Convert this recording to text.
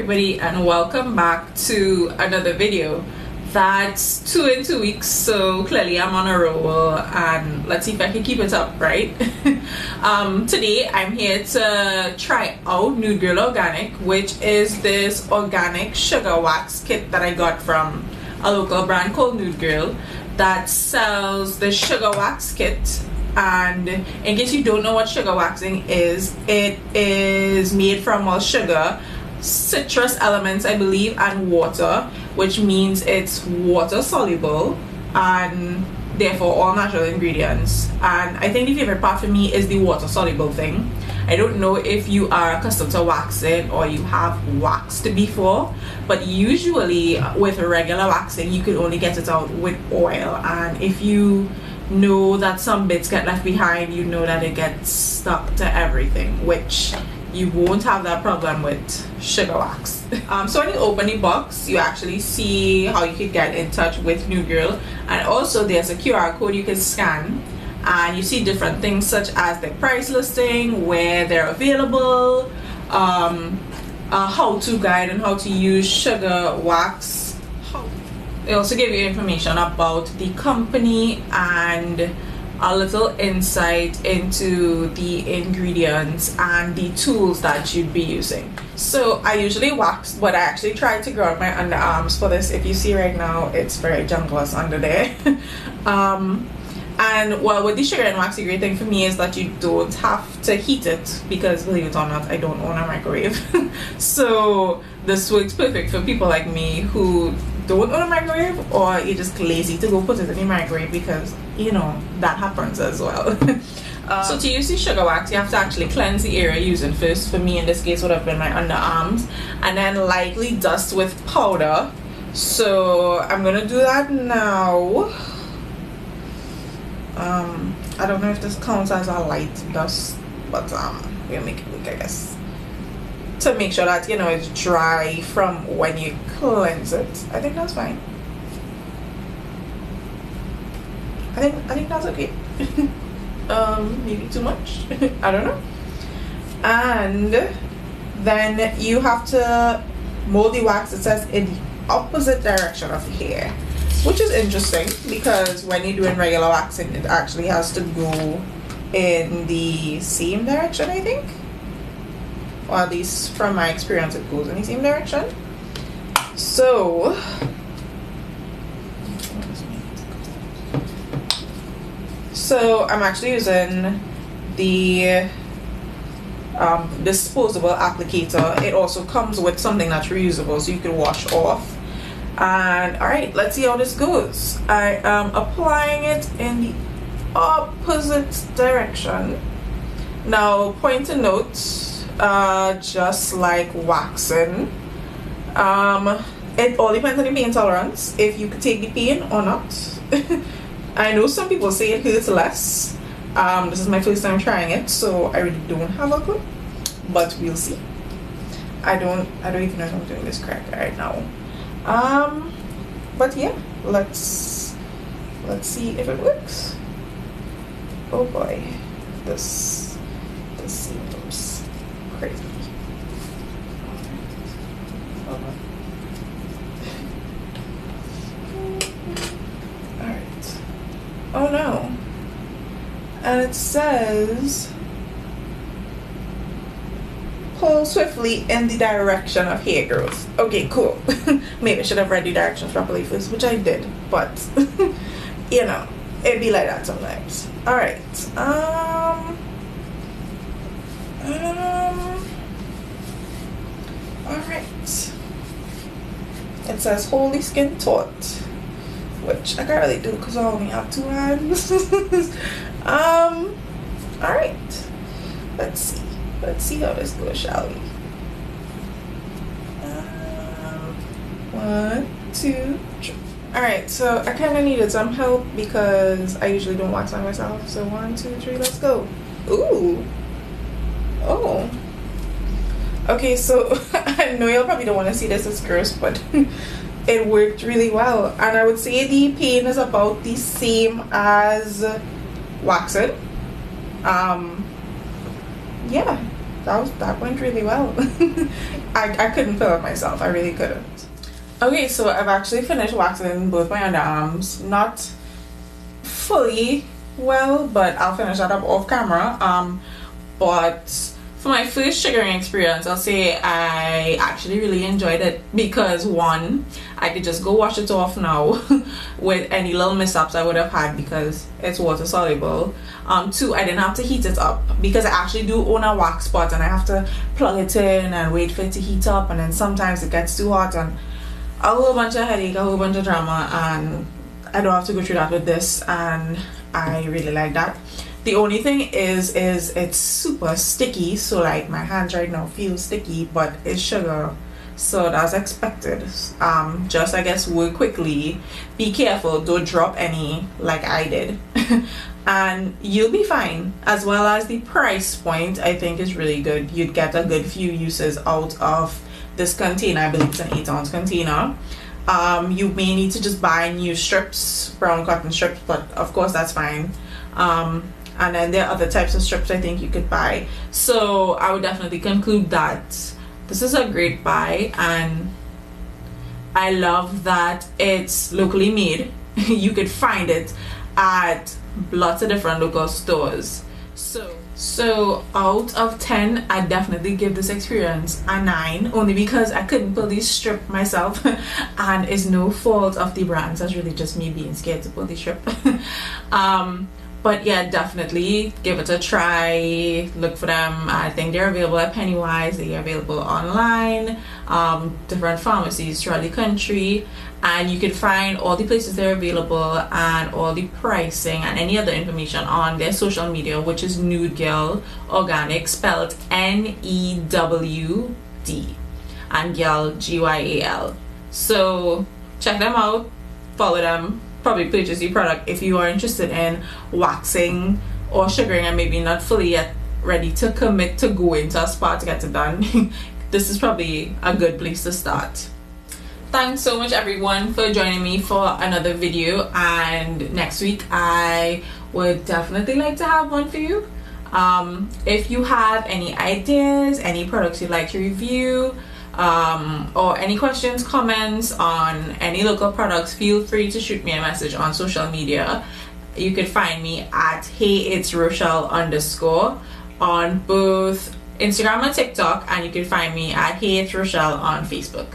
everybody, and welcome back to another video. That's 2 in 2 weeks, so clearly I'm on a roll, and let's see if I can keep it up, right? Today I'm here to try out Nude Girl Organic, which is this organic sugar wax kit that I got from a local brand called Nude Girl that sells the sugar wax kit. And in case you don't know what sugar waxing is, it is made from all sugar, citrus elements, I believe, and water, which means it's water soluble and therefore all natural ingredients. And I think the favorite part for me is the water soluble thing. I don't know if you are accustomed to waxing or you have waxed before, but usually with regular waxing you can only get it out with oil, and if you know that some bits get left behind, you know that it gets stuck to everything, which you won't have that problem with sugar wax. So when you open the box, you actually see how you can get in touch with Nude Girl, and also there's a QR code you can scan, and you see different things such as the price listing, where they're available, a how-to guide on how to use sugar wax. They also give you information about the company and a little insight into the ingredients and the tools that you'd be using. So I usually wax, but I actually tried to grow out my underarms for this. If you see right now, it's very junglous under there. And well, with the sugar and wax, the great thing for me is that you don't have to heat it, because believe it or not, I don't own a microwave. So this works perfect for people like me who don't own a microwave, or you're just lazy to go put it in the microwave, because you know that happens as well. So to use the sugar wax, you have to actually cleanse the area using first. For me in this case would have been my underarms, and then lightly dust with powder. So I'm gonna do that now. I don't know if this counts as a light dust, but we'll make it look, I guess, to make sure that, you know, it's dry from when you cleanse it. I think that's fine. I think that's okay. Maybe too much. I don't know. And then you have to mold the wax, it says, in the opposite direction of the hair, which is interesting, because when you're doing regular waxing, it actually has to go in the same direction, I think. Or at least from my experience, it goes in the same direction. So I'm actually using the disposable applicator. It also comes with something that's reusable, so you can wash off. And alright, let's see how this goes. I am applying it in the opposite direction. Now, point to note, just like waxing, it all depends on the pain tolerance, if you could take the pain or not. I know some people say it hurts less. This is my first time trying it, so I really don't have a clue, but we'll see. I don't even know if I'm doing this correct right now. But yeah, let's see if it works. Oh boy, this seems crazy. Alright. Oh no. And it says pull swiftly in the direction of hair growth. Okay, cool. Maybe I should have read the directions properly first, which I did, but you know, it'd be like that sometimes. Alright. Alright. It says holy skin taut, which I can't really do because I only have 2 hands. Alright. Let's see how this goes, shall we? 1, 2, 3. Alright, so I kind of needed some help because I usually don't wax on myself. So 1, 2, 3, let's go. Ooh. Oh. Okay, so I know y'all probably don't want to see this, it's gross, but it worked really well. And I would say the pain is about the same as waxing. Yeah, that went really well. I couldn't fill it myself. I really couldn't. Okay, so I've actually finished waxing both my underarms. Not fully well, but I'll finish that up off camera. But for my first sugaring experience, I'll say I actually really enjoyed it because one, I could just go wash it off now with any little mishaps I would have had because it's water soluble. Two, I didn't have to heat it up because I actually do own a wax pot and I have to plug it in and wait for it to heat up, and then sometimes it gets too hot and a whole bunch of headache, a whole bunch of drama, and I don't have to go through that with this, and I really like that. The only thing is it's super sticky, so like my hands right now feel sticky, but it's sugar, so that's expected. Just I guess work quickly, be careful, don't drop any like I did, and you'll be fine. As well as the price point, I think is really good. You'd get a good few uses out of this container. I believe it's an 8-ounce container. You may need to just buy new strips, brown cotton strips, but of course that's fine. And then there are other types of strips I think you could buy. So I would definitely conclude that this is a great buy, and I love that it's locally made. You could find it at lots of different local stores. So out of 10, I definitely give this experience a 9, only because I couldn't pull these strip myself and it's no fault of the brands, that's really just me being scared to pull the strip. But yeah, definitely give it a try. Look for them. I think they're available at Pennywise, they're available online, different pharmacies throughout the country, and you can find all the places they're available and all the pricing and any other information on their social media, which is Nude Gyal Organic, spelled Newd, and Gyal Gyal. So check them out, follow them, probably purchase the product if you are interested in waxing or sugaring and maybe not fully yet ready to commit to go into a spa to get it done. This is probably a good place to start. Thanks so much everyone for joining me for another video, and next week I would definitely like to have one for you. If you have any ideas, any products you'd like to review, or any questions, comments on any local products, feel free to shoot me a message on social media. You can find me at @HeyIt'sRochelle_ on both Instagram and TikTok, and you can find me at @HeyIt'sRochelle on Facebook.